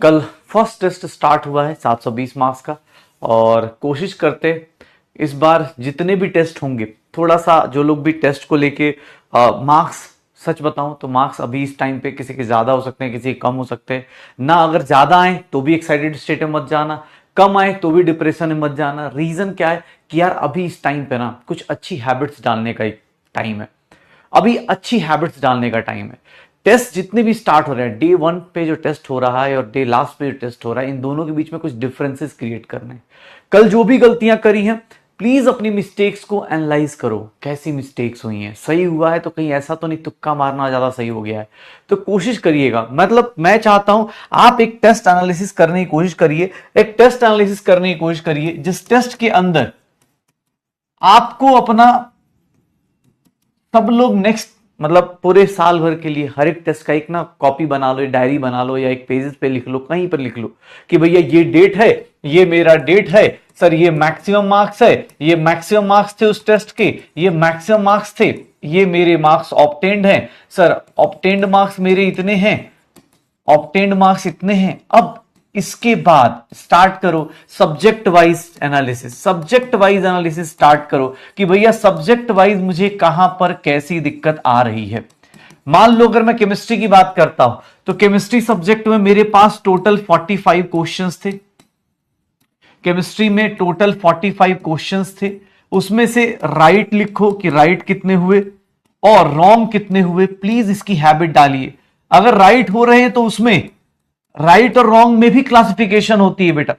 कल first test start हुआ है 720 मार्क्स का। और कोशिश करते इस बार जितने भी टेस्ट होंगे, थोड़ा सा जो लोग भी टेस्ट को लेके मार्क्स, सच बताऊं तो मार्क्स अभी इस टाइम पे किसी के ज्यादा हो सकते हैं, किसी के कम हो सकते हैं ना। अगर ज्यादा आए तो भी एक्साइटेड स्टेट में मत जाना, कम आए तो भी डिप्रेशन में मत जाना। रीजन क्या है कि यार अभी इस टाइम पे ना कुछ अच्छी हैबिट्स डालने का एक टाइम है। अभी अच्छी हैबिट्स डालने का टाइम है। टेस्ट जितने भी स्टार्ट हो रहे हैं, डे 1 पे जो टेस्ट हो रहा है और डे लास्ट पे जो टेस्ट हो रहा है, इन दोनों के बीच में कुछ डिफरेंसेस क्रिएट करने हैं। कल जो भी गलतियां करी हैं, प्लीज अपनी मिस्टेक्स को एनालाइज करो। कैसी मिस्टेक्स हुई हैं, सही हुआ है तो कहीं ऐसा तो नहीं तुक्का मारना ज्यादा सही हो गया है। तो कोशिश करिएगा, मतलब मैं चाहता हूं आप एक टेस्ट एनालिसिस करने की कोशिश करिए। एक टेस्ट एनालिसिस करने की कोशिश करिए जिस टेस्ट के अंदर आपको अपना, सब लोग नेक्स्ट मतलब पूरे साल भर के लिए हर एक टेस्ट का एक ना कॉपी बना लो, डायरी बना लो या एक पेजेस पे लिख लो, कहीं पर लिख लो कि भैया ये डेट है, ये मेरा डेट है, सर ये मैक्सिमम मार्क्स है, ये मैक्सिमम मार्क्स थे उस टेस्ट के, ये मैक्सिमम मार्क्स थे, ये मेरे मार्क्स ऑब्टेन्ड हैं, सर ऑब्टेन्ड मार्क्स मेरे इतने हैं, ऑब्टेन्ड मार्क्स इतने हैं। अब इसके बाद स्टार्ट करो subject wise analysis. Subject wise analysis start करो कि भैया सब्जेक्ट वाइज मुझे कहां पर कैसी दिक्कत आ रही है। मान लो अगर मैं केमिस्ट्री की बात करता हूं तो केमिस्ट्री सब्जेक्ट में मेरे पास टोटल 45 क्वेश्चंस थे। केमिस्ट्री में टोटल 45 क्वेश्चंस थे। उसमें से राइट लिखो कि राइट कितने हुए और रॉन्ग कितने हुए। प्लीज इसकी हैबिट डालिए। अगर राइट हो रहे हैं तो उसमें राइट और रॉन्ग में भी क्लासिफिकेशन होती है बेटा।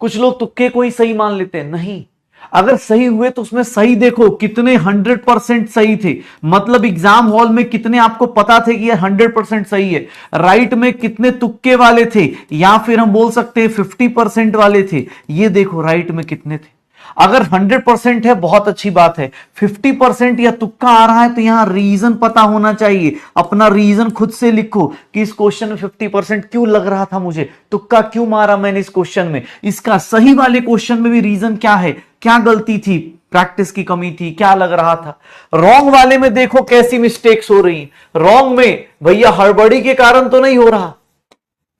कुछ लोग तुक्के को ही सही मान लेते हैं, नहीं। अगर सही हुए तो उसमें सही देखो कितने 100% सही थे, मतलब एग्जाम हॉल में कितने आपको पता थे कि ये 100% सही है। राइट में कितने तुक्के वाले थे या फिर हम बोल सकते हैं 50% वाले थे, ये देखो राइट में कितने थे। अगर 100% है बहुत अच्छी बात है, 50% या तुक्का आ रहा है तो यहां रीजन पता होना चाहिए। अपना रीजन खुद से लिखो कि इस क्वेश्चन में 50% क्यों लग रहा था मुझे, तुक्का क्यों मारा मैंने इस क्वेश्चन में, इसका सही वाले क्वेश्चन में भी रीजन क्या है, क्या गलती थी, प्रैक्टिस की कमी थी, क्या लग रहा था। रॉन्ग वाले में देखो कैसी मिस्टेक्स हो रही। रॉन्ग में भैया हड़बड़ी के कारण तो नहीं हो रहा,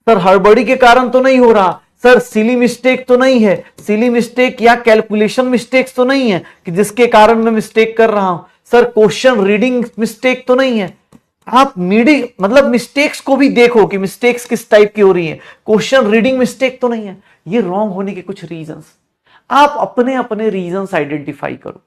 सर हड़बड़ी के कारण तो नहीं हो रहा, सर सिली मिस्टेक तो नहीं है, सिली मिस्टेक या कैलकुलेशन मिस्टेक्स तो नहीं है कि जिसके कारण मैं मिस्टेक कर रहा हूं, सर क्वेश्चन रीडिंग मिस्टेक तो नहीं है। आप मीडिंग मतलब मिस्टेक्स को भी देखो कि मिस्टेक्स किस टाइप की हो रही है, क्वेश्चन रीडिंग मिस्टेक तो नहीं है। ये रॉन्ग होने के कुछ रीजंस, आप अपने अपने रीजंस आइडेंटिफाई करो।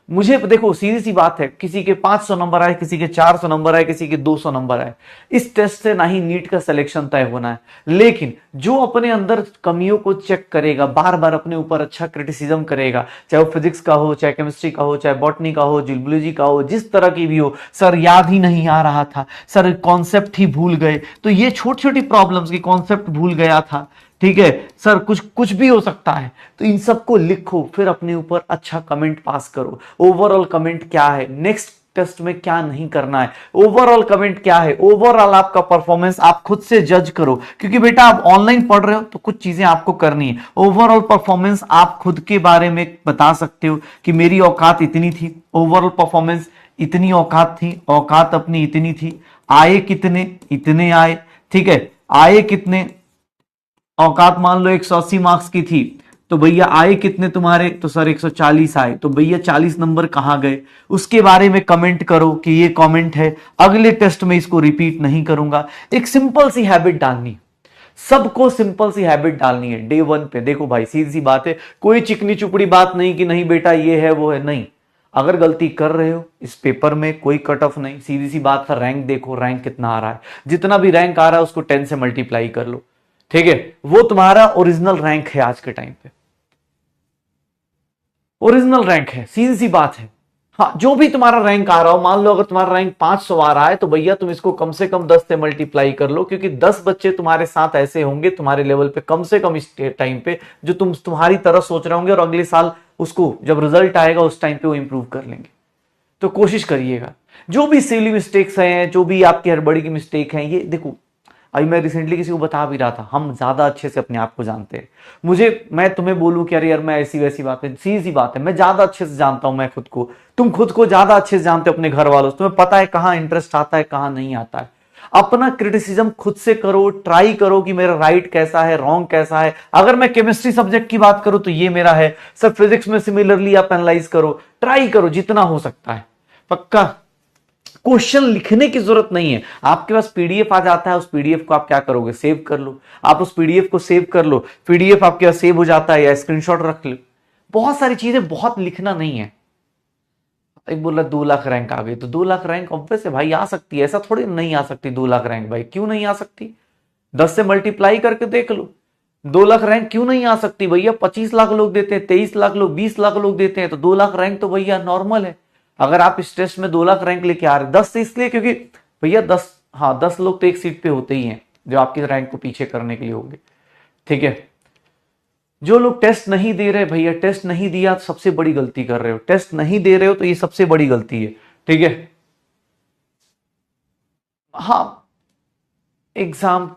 मुझे देखो सीधी सी बात है, किसी के 500 नंबर आए, किसी के 400 नंबर आए, किसी के 200 नंबर आए, इस टेस्ट से ना ही नीट का सिलेक्शन तय होना है। लेकिन जो अपने अंदर कमियों को चेक करेगा, बार बार अपने ऊपर अच्छा क्रिटिसिज्म करेगा, चाहे वो फिजिक्स का हो, चाहे केमिस्ट्री का हो, चाहे बॉटनी का हो, जूलॉजी का हो, जिस तरह की भी हो, सर याद ही नहीं आ रहा था, सर कॉन्सेप्ट ही भूल गए, तो ये छोटी छोटी प्रॉब्लम्स की कॉन्सेप्ट भूल गया था, ठीक है सर, कुछ कुछ भी हो सकता है, तो इन सबको लिखो, फिर अपने ऊपर अच्छा कमेंट पास करो। ओवरऑल कमेंट क्या है, नेक्स्ट टेस्ट में क्या नहीं करना है, ओवरऑल कमेंट क्या है, ओवरऑल आपका परफॉर्मेंस आप खुद से जज करो। क्योंकि बेटा आप ऑनलाइन पढ़ रहे हो तो कुछ चीजें आपको करनी है। ओवरऑल परफॉर्मेंस आप खुद के बारे में बता सकते हो कि मेरी औकात इतनी थी, ओवरऑल परफॉर्मेंस इतनी औकात थी, औकात अपनी इतनी थी, आए कितने, इतने आए, ठीक है, आए कितने, औकात मान लो 180 मार्क्स की थी तो भैया आए कितने तुम्हारे, तो सर 140 आए, तो भैया 40 नंबर कहां गए, उसके बारे में कमेंट करो कि ये कमेंट है, अगले टेस्ट में इसको रिपीट नहीं करूंगा। एक सिंपल सी हैबिट डालनी, सबको सिंपल सी हैबिट डालनी है डे 1 पे। देखो भाई सीधी सी बात है, कोई चिकनी चुपड़ी बात नहीं कि नहीं बेटा ये है वो है, नहीं। अगर गलती कर रहे हो इस पेपर में कोई कट ऑफ नहीं, सीधी सी बात है, रैंक देखो, रैंक कितना आ रहा है, जितना भी रैंक आ रहा है उसको 10 से मल्टीप्लाई कर लो, ठीक है, वो तुम्हारा ओरिजिनल रैंक है। आज के टाइम पे ओरिजिनल रैंक है, सीधी सी बात है। हाँ, जो भी तुम्हारा रैंक आ रहा हो, मान लो अगर तुम्हारा रैंक 500 आ रहा है तो भैया तुम इसको कम से कम 10 से मल्टीप्लाई कर लो, क्योंकि 10 बच्चे तुम्हारे साथ ऐसे होंगे तुम्हारे लेवल पे कम से कम इस टाइम पे जो तुम्हारी तरह सोच रहे होंगे, और अगले साल उसको जब रिजल्ट आएगा उस टाइम पे वो इंप्रूव कर लेंगे। तो कोशिश करिएगा, जो भी सिली मिस्टेक्स हैं, जो भी आपकी हड़बड़ी की मिस्टेक है, ये देखो अभी मैं रिसेंटली किसी को बता भी रहा था, हम ज्यादा अच्छे से अपने आप को जानते हैं। मैं तुम्हें बोलूं कि अरे यार मैं ऐसी वैसी बात है, सीधी बात है, मैं ज्यादा अच्छे से जानता हूं मैं खुद को, तुम खुद को ज्यादा अच्छे से जानते हो अपने घर वालों से, तुम्हें पता है कहां इंटरेस्ट आता है कहां नहीं आता है। अपना क्रिटिसिज्म खुद से करो, ट्राई करो कि मेरा राइट कैसा है, रॉन्ग कैसा है। अगर मैं केमिस्ट्री सब्जेक्ट की बात करूं तो ये मेरा है सर, फिजिक्स में सिमिलरली आप एनालाइज करो, ट्राई करो जितना हो सकता है। पक्का क्वेश्चन लिखने की जरूरत नहीं है, आपके पास पीडीएफ आ जाता है, उस पीडीएफ को आप क्या करोगे, सेव कर लो। आप उस पीडीएफ को सेव कर लो, पीडीएफ आपके पास सेव हो जाता है, या स्क्रीनशॉट रख लो। बहुत सारी चीजें, बहुत लिखना नहीं है। एक बोला 2 लाख रैंक आ गई, तो 2 लाख रैंक ऑब्वियस है भाई, आ सकती है, ऐसा थोड़ी नहीं आ सकती 2 लाख रैंक भाई, क्यों नहीं आ सकती? 10 से मल्टीप्लाई करके देख लो, 2 लाख रैंक क्यों नहीं आ सकती भैया? 25 लाख लोग देते हैं, 23 लाख लोग, 20 लाख लोग देते हैं, तो 2 लाख रैंक तो भैया नॉर्मल है। अगर आप इस टेस्ट में 2 लाख रैंक लेके आ रहे, 10 से इसलिए क्योंकि भैया 10 लोग तो एक सीट पे होते ही हैं जो आपकी रैंक को पीछे करने के लिए होंगे, ठीक है। जो लोग टेस्ट नहीं दे रहे भैया, टेस्ट नहीं दिया तो सबसे बड़ी गलती कर रहे हो, टेस्ट नहीं दे रहे हो तो ये सबसे बड़ी गलती है, ठीक है। हाँ, एग्जाम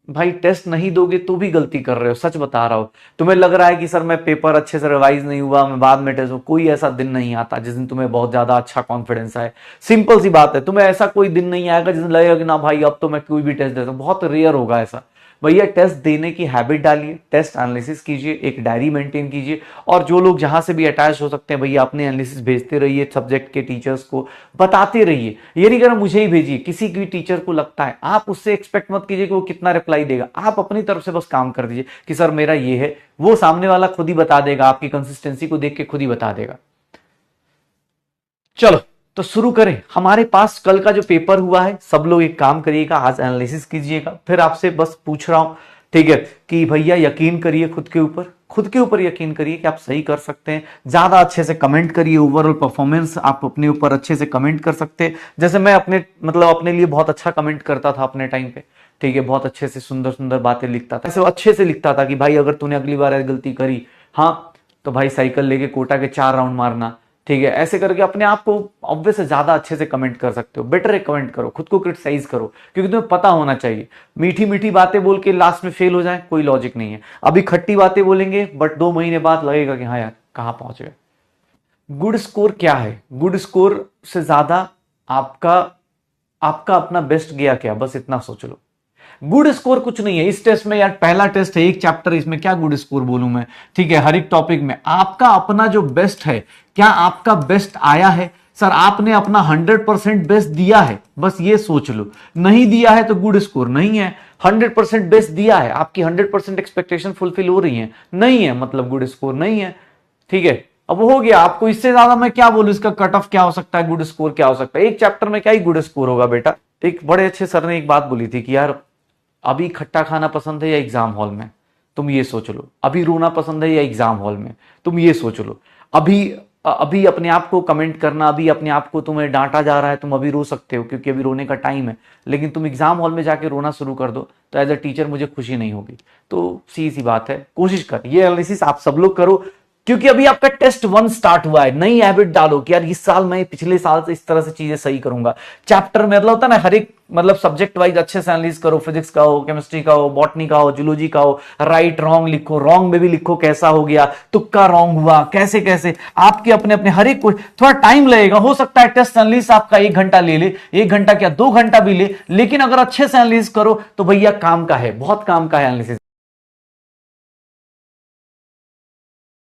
भाई टेस्ट नहीं दोगे तो भी गलती कर रहे हो, सच बता रहा हूं। तुम्हें लग रहा है कि सर मैं पेपर अच्छे से रिवाइज नहीं हुआ, मैं बाद में टेस्ट, कोई ऐसा दिन नहीं आता जिस दिन तुम्हें बहुत ज्यादा अच्छा कॉन्फिडेंस आए। सिंपल सी बात है, तुम्हें ऐसा कोई दिन नहीं आएगा जिस दिन लगेगा कि ना भाई अब तो मैं कोई भी टेस्ट देता हूं, बहुत रेयर होगा ऐसा। भैया टेस्ट देने की हैबिट डालिए, टेस्ट एनालिसिस कीजिए, एक डायरी मेंटेन कीजिए, और जो लोग जहां से भी अटैच हो सकते हैं भैया अपने एनालिसिस भेजते रहिए, सब्जेक्ट के टीचर्स को बताते रहिए। ये नहीं कहना मुझे ही भेजिए, किसी भी टीचर को लगता है, आप उससे एक्सपेक्ट मत कीजिए कि वो कितना रिप्लाई देगा, आप अपनी तरफ से बस काम कर दीजिए कि सर मेरा ये है, वो सामने वाला खुद ही बता देगा, आपकी कंसिस्टेंसी को देख के खुद ही बता देगा। चलो तो शुरू करें। हमारे पास कल का जो पेपर हुआ है, सब लोग एक काम करिएगा, आज एनालिसिस कीजिएगा, फिर आपसे बस पूछ रहा हूं, ठीक है, कि भैया यकीन करिए खुद के ऊपर, खुद के ऊपर यकीन करिए कि आप सही कर सकते हैं। ज्यादा अच्छे से कमेंट करिए, ओवरऑल परफॉर्मेंस आप अपने ऊपर अच्छे से कमेंट कर सकते हैं। जैसे मैं अपने मतलब अपने लिए बहुत अच्छा कमेंट करता था अपने टाइम पे, ठीक है, बहुत अच्छे से सुंदर सुंदर बातें लिखता था, ऐसे अच्छे से लिखता था कि भाई अगर तूने अगली बार गलती करी, हाँ तो भाई साइकिल लेके कोटा के 4 राउंड मारना, ठीक है। ऐसे करके अपने आप को ऑब्वियस से ज्यादा अच्छे से कमेंट कर सकते हो, बेटर कमेंट करो, खुद को क्रिटिसाइज करो, क्योंकि तुम्हें पता होना चाहिए। मीठी मीठी बातें बोल के लास्ट में फेल हो जाए, कोई लॉजिक नहीं है। अभी खट्टी बातें बोलेंगे बट 2 महीने बाद लगेगा कि हाँ यार कहां पहुंच गए। गुड स्कोर क्या है? गुड स्कोर से ज्यादा आपका आपका अपना बेस्ट गया क्या, बस इतना सोच लो। गुड स्कोर कुछ नहीं है इस टेस्ट में यार, पहला टेस्ट है, एक चैप्टर, इसमें क्या गुड स्कोर बोलूं मैं, ठीक है। हर एक टॉपिक में आपका अपना जो बेस्ट है, क्या आपका बेस्ट आया है? सर आपने अपना 100% बेस्ट दिया है, बस ये सोच लो। नहीं दिया है तो गुड स्कोर नहीं है। 100% बेस्ट दिया है, आपकी 100% एक्सपेक्टेशन फुलफिल हो रही है, नहीं है मतलब गुड स्कोर नहीं है, ठीक है। अब हो गया, आपको इससे ज्यादा मैं क्या बोलूं, इसका कट ऑफ क्या हो सकता है, गुड स्कोर क्या हो सकता है? एक चैप्टर में क्या ही गुड स्कोर होगा बेटा। एक बड़े अच्छे सर ने एक बात बोली थी कि यार अभी खट्टा खाना पसंद है या एग्जाम हॉल में, तुम ये सोच लो। अभी रोना पसंद है या एग्जाम हॉल में, तुम ये सोच लो। अभी अभी अपने आप को कमेंट करना, अभी अपने आप को तुम्हें डांटा जा रहा है, तुम अभी रो सकते हो क्योंकि अभी रोने का टाइम है, लेकिन तुम एग्जाम हॉल में जाके रोना शुरू कर दो तो एज अ टीचर मुझे खुशी नहीं होगी। तो सीधी सी बात है, कोशिश कर, ये एनालिसिस आप सब लोग करो, क्योंकि अभी आपका टेस्ट 1 स्टार्ट हुआ है। नई हैबिट डालो कि यार इस साल मैं पिछले साल से इस तरह से चीजें सही करूंगा। चैप्टर में मतलब होता है ना, हर एक मतलब सब्जेक्ट वाइज अच्छे से एनालिसिस करो, फिजिक्स का हो, केमिस्ट्री का हो, बॉटनी का हो, जूलॉजी का हो, राइट रॉन्ग लिखो, रॉन्ग में भी लिखो कैसा हो गया, तुक्का रॉन्ग हुआ, कैसे कैसे आपके अपने अपने हर एक को थोड़ा टाइम लगेगा। हो सकता है टेस्ट एनालिसिस आपका 1 घंटा ले ले, 1 घंटा क्या 2 घंटा भी ले, लेकिन अगर अच्छे से एनालिसिस करो तो भैया काम का है, बहुत काम का है एनालिसिस।